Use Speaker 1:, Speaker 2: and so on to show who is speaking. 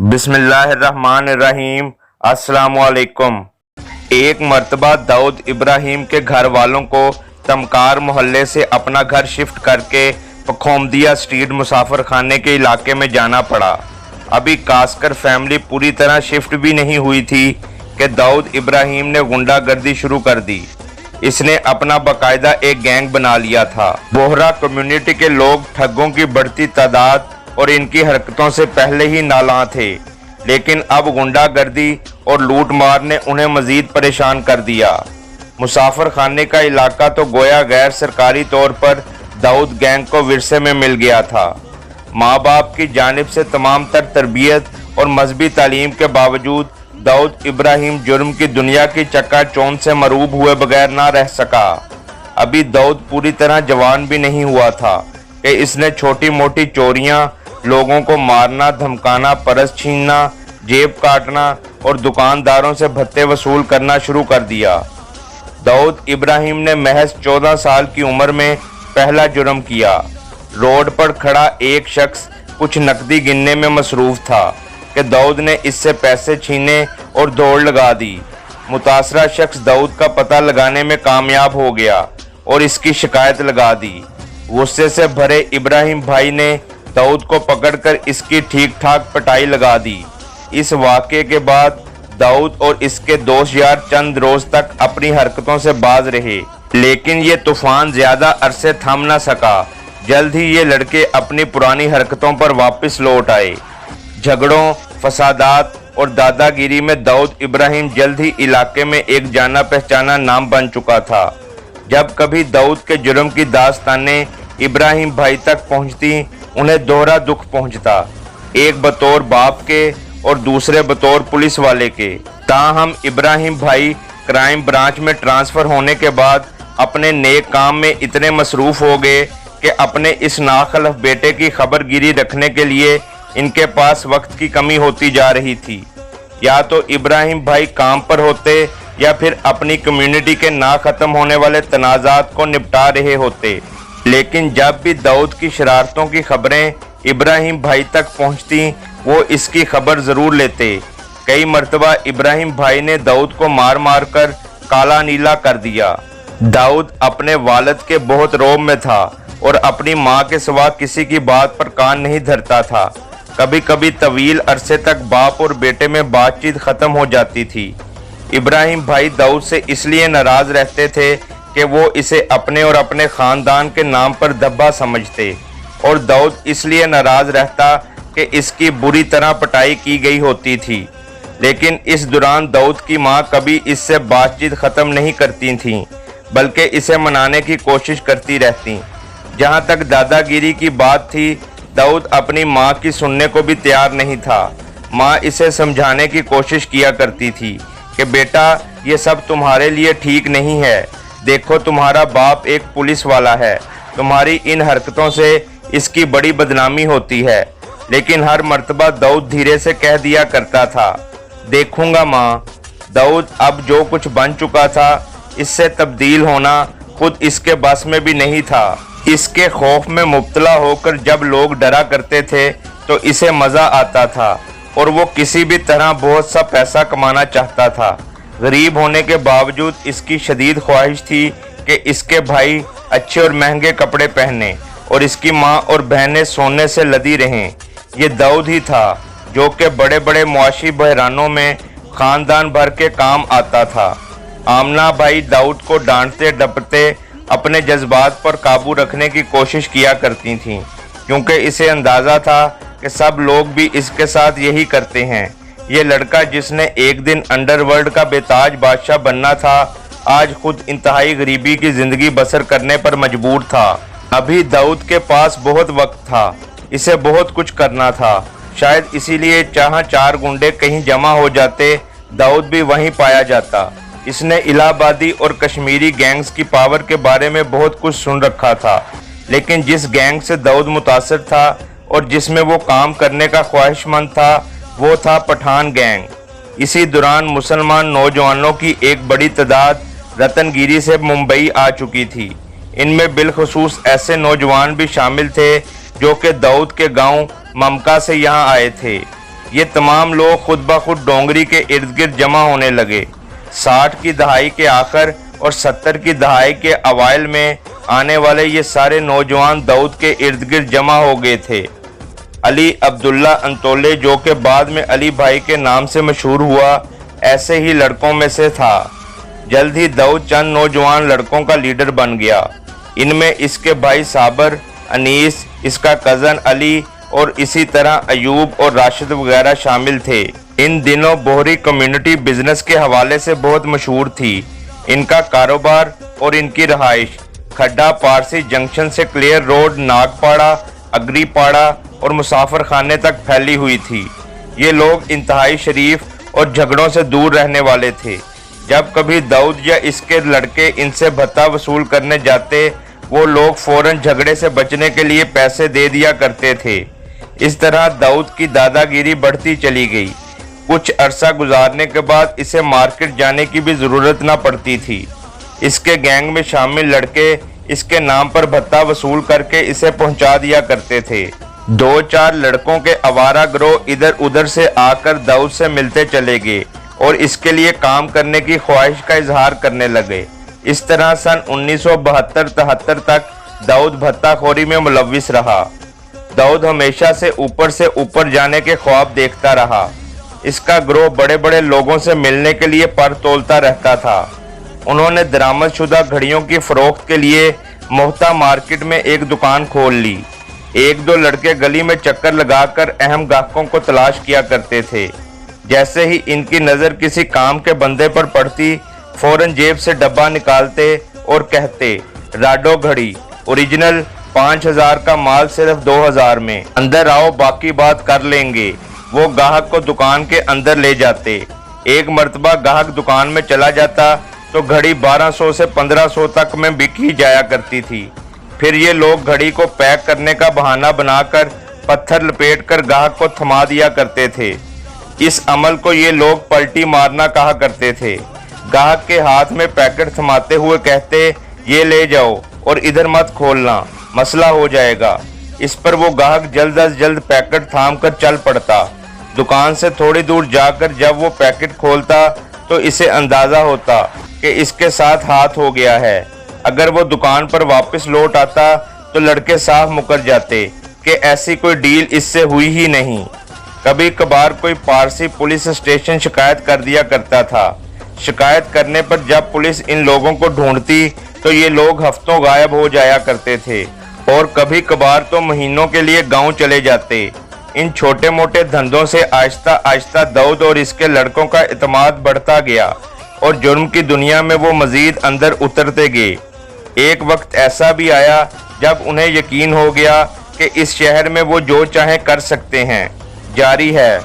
Speaker 1: बिस्मिल्लाहिर्रहमानिर्रहीम। अस्सलामुअलैकुम। एक मर्तबा दाऊद इब्राहिम के घर वालों को तमकार मोहल्ले से अपना घर शिफ्ट करके पखोमदिया स्ट्रीट मुसाफिर खाने के इलाके में जाना पड़ा। अभी कास्कर फैमिली पूरी तरह शिफ्ट भी नहीं हुई थी कि दाऊद इब्राहिम ने गुंडागर्दी शुरू कर दी। इसने अपना बाकायदा एक गैंग बना लिया था। बोहरा कम्युनिटी के लोग ठगों की बढ़ती तादाद और इनकी हरकतों से पहले ही नालां थे, लेकिन अब गुंडागर्दी और लूट मार ने उन्हें मजीद परेशान कर दिया। मुसाफिर खाने का इलाका तो गोया गैर सरकारी तौर पर दाऊद गैंग को विरसे में मिल गया था। माँ बाप की जानिब से तमाम तर तरबियत और मजहबी तालीम के बावजूद दाऊद इब्राहिम जुर्म की दुनिया की चक्काचौंध से मरूब हुए बगैर ना रह सका। अभी दाऊद पूरी तरह जवान भी नहीं हुआ था कि इसने छोटी मोटी चोरियां, लोगों को मारना, धमकाना, परस छीनना, जेब काटना और दुकानदारों से भत्ते वसूल करना शुरू कर दिया। दाऊद इब्राहिम ने महज 14 साल की उम्र में पहला जुर्म किया। रोड पर खड़ा एक शख्स कुछ नकदी गिनने में मसरूफ था कि दाऊद ने इससे पैसे छीने और दौड़ लगा दी। मुतासरा शख्स दाऊद का पता लगाने में कामयाब हो गया और इसकी शिकायत लगा दी। गुस्से से भरे इब्राहिम भाई ने दाऊद को पकड़कर इसकी ठीक ठाक पिटाई लगा दी। इस वाक़े के बाद दाऊद और इसके दोस्त यार चंद रोज तक अपनी हरकतों से बाज रहे, लेकिन ये तूफान ज्यादा अरसे थम न सका। जल्द ही ये लड़के अपनी पुरानी हरकतों पर वापस लौट आए। झगड़ों, फसादात और दादागिरी में दाऊद इब्राहिम जल्द ही इलाके में एक जाना पहचाना नाम बन चुका था। जब कभी दाऊद के जुर्म की दास्तानें इब्राहिम भाई तक पहुंचती, उन्हें दोहरा दुख पहुंचता, एक बतौर बाप के और दूसरे बतौर पुलिस वाले के। ताहम इब्राहिम भाई क्राइम ब्रांच में ट्रांसफ़र होने के बाद अपने नेक काम में इतने मसरूफ़ हो गए कि अपने इस नाखलफ बेटे की खबरगिरी रखने के लिए इनके पास वक्त की कमी होती जा रही थी। या तो इब्राहिम भाई काम पर होते या फिर अपनी कम्युनिटी के ना ख़त्म होने वाले तनाज़ात को निपटा रहे होते। लेकिन जब भी दाऊद की शरारतों की खबरें इब्राहिम भाई तक पहुंचती, वो इसकी खबर ज़रूर लेते। कई मर्तबा इब्राहिम भाई ने दाऊद को मार मार कर काला नीला कर दिया। दाऊद अपने वालिद के बहुत रौब में था और अपनी माँ के सिवा किसी की बात पर कान नहीं धरता था। कभी कभी तवील अरसे तक बाप और बेटे में बातचीत ख़त्म हो जाती थी। इब्राहिम भाई दाऊद से इसलिए नाराज़ रहते थे कि वो इसे अपने और अपने ख़ानदान के नाम पर धब्बा समझते, और दाऊद इसलिए नाराज़ रहता कि इसकी बुरी तरह पिटाई की गई होती थी। लेकिन इस दौरान दाऊद की माँ कभी इससे बातचीत ख़त्म नहीं करती थीं, बल्कि इसे मनाने की कोशिश करती रहती। जहाँ तक दादागिरी की बात थी, दाऊद अपनी माँ की सुनने को भी तैयार नहीं था। माँ इसे समझाने की कोशिश किया करती थी कि बेटा, ये सब तुम्हारे लिए ठीक नहीं है। देखो, तुम्हारा बाप एक पुलिस वाला है, तुम्हारी इन हरकतों से इसकी बड़ी बदनामी होती है। लेकिन हर मर्तबा दाऊद धीरे से कह दिया करता था, देखूंगा माँ। दाऊद अब जो कुछ बन चुका था, इससे तब्दील होना खुद इसके बस में भी नहीं था। इसके खौफ में मुब्तला होकर जब लोग डरा करते थे तो इसे मज़ा आता था और वो किसी भी तरह बहुत सा पैसा कमाना चाहता था। गरीब होने के बावजूद इसकी शदीद ख्वाहिश थी कि इसके भाई अच्छे और महंगे कपड़े पहने और इसकी माँ और बहनें सोने से लदी रहें। ये दाऊद ही था जो कि बड़े बड़े मुआशी बहरानों में ख़ानदान भर के काम आता था। आमना भाई दाऊद को डांटते डपटते अपने जज्बात पर काबू रखने की कोशिश किया करती थीं, क्योंकि इसे अंदाज़ा था कि सब लोग भी इसके साथ यही करते हैं। ये लड़का जिसने एक दिन अंडरवर्ल्ड का बेताज बादशाह बनना था, आज खुद इंतहाई गरीबी की ज़िंदगी बसर करने पर मजबूर था। अभी दाऊद के पास बहुत वक्त था, इसे बहुत कुछ करना था। शायद इसीलिए जहाँ 4 गुंडे कहीं जमा हो जाते, दाऊद भी वहीं पाया जाता। इसने इलाहाबादी और कश्मीरी गैंग्स की पावर के बारे में बहुत कुछ सुन रखा था, लेकिन जिस गैंग से दाऊद मुतासर था और जिसमें वो काम करने का ख्वाहिशमंद था, वो था पठान गैंग। इसी दौरान मुसलमान नौजवानों की एक बड़ी तादाद रतनगिरी से मुंबई आ चुकी थी। इनमें बिलखसूस ऐसे नौजवान भी शामिल थे जो कि दाऊद के गांव ममका से यहाँ आए थे। ये तमाम लोग खुद ब खुद डोंगरी के इर्द गिर्द जमा होने लगे। 60 की दहाई के आखिर और 70 की दहाई के अवाइल में आने वाले ये सारे नौजवान दाऊद के इर्द गिर्द जमा हो गए थे। अली अब्दुल्ला अंतोले, जो कि बाद में अली भाई के नाम से मशहूर हुआ, ऐसे ही लड़कों में से था। जल्द ही दाऊद चंद नौजवान लड़कों का लीडर बन गया। इनमें इसके भाई साबर, अनीस, इसका कज़न अली और इसी तरह अयूब और राशिद वगैरह शामिल थे। इन दिनों बोहरी कम्युनिटी बिजनेस के हवाले से बहुत मशहूर थी। इनका कारोबार और इनकी रहाइश खड्डा पारसी जंक्शन से क्लियर रोड, नागपाड़ा, अग्रीपाड़ा और मुसाफिर खाने तक फैली हुई थी। ये लोग इंतहाई शरीफ और झगड़ों से दूर रहने वाले थे। जब कभी दाऊद या इसके लड़के इनसे भत्ता वसूल करने जाते, वो लोग फौरन झगड़े से बचने के लिए पैसे दे दिया करते थे। इस तरह दाऊद की दादागिरी बढ़ती चली गई। कुछ अरसा गुजारने के बाद इसे मार्केट जाने की भी ज़रूरत न पड़ती थी। इसके गैंग में शामिल लड़के इसके नाम पर भत्ता वसूल करके इसे पहुंचा दिया करते थे। 2-4 लड़कों के आवारा गिरोह इधर उधर से आकर दाऊद से मिलते चले गए और इसके लिए काम करने की ख्वाहिश का इजहार करने लगे। इस तरह सन 1972-73 तक दाऊद भत्ताखोरी में मुलव्विस रहा। दाऊद हमेशा से ऊपर जाने के ख्वाब देखता रहा। इसका गिरोह बड़े बड़े लोगों से मिलने के लिए पर तोलता रहता था। उन्होंने दरामदशुदा घड़ियों की फरोख्त के लिए मोहता मार्केट में एक दुकान खोल ली। 1-2 लड़के गली में चक्कर लगाकर अहम ग्राहकों को तलाश किया करते थे। जैसे ही इनकी नज़र किसी काम के बंदे पर पड़ती, फौरन जेब से डब्बा निकालते और कहते, राडो घड़ी ओरिजिनल 5000 का माल सिर्फ 2000 में, अंदर आओ बाकी बात कर लेंगे। वो गाहक को दुकान के अंदर ले जाते। एक मर्तबा गाहक दुकान में चला जाता तो घड़ी 1200 से 1500 तक में बिकी जाया करती थी। फिर ये लोग घड़ी को पैक करने का बहाना बनाकर पत्थर लपेटकर गाहक को थमा दिया करते थे। इस अमल को ये लोग पलटी मारना कहा करते थे। गाहक के हाथ में पैकेट थमाते हुए कहते, ये ले जाओ और इधर मत खोलना, मसला हो जाएगा। इस पर वो गाहक जल्द अज जल्द पैकेट थाम कर चल पड़ता। दुकान से थोड़ी दूर जाकर जब वो पैकेट खोलता तो इसे अंदाज़ा होता कि इसके साथ हाथ हो गया है। अगर वो दुकान पर वापस लौट आता तो लड़के साफ मुकर जाते कि ऐसी कोई डील इससे हुई ही नहीं। कभी कभार कोई पारसी पुलिस स्टेशन शिकायत कर दिया करता था। शिकायत करने पर जब पुलिस इन लोगों को ढूंढती तो ये लोग हफ्तों गायब हो जाया करते थे और कभी कभार तो महीनों के लिए गांव चले जाते। इन छोटे मोटे धंधों से आहिस्ता आहिस्ता दाऊद और इसके लड़कों का इत्मीनान बढ़ता गया और जुर्म की दुनिया में वो मजीद अंदर उतरते गए। एक वक्त ऐसा भी आया जब उन्हें यकीन हो गया कि इस शहर में वो जो चाहे कर सकते हैं। जारी है।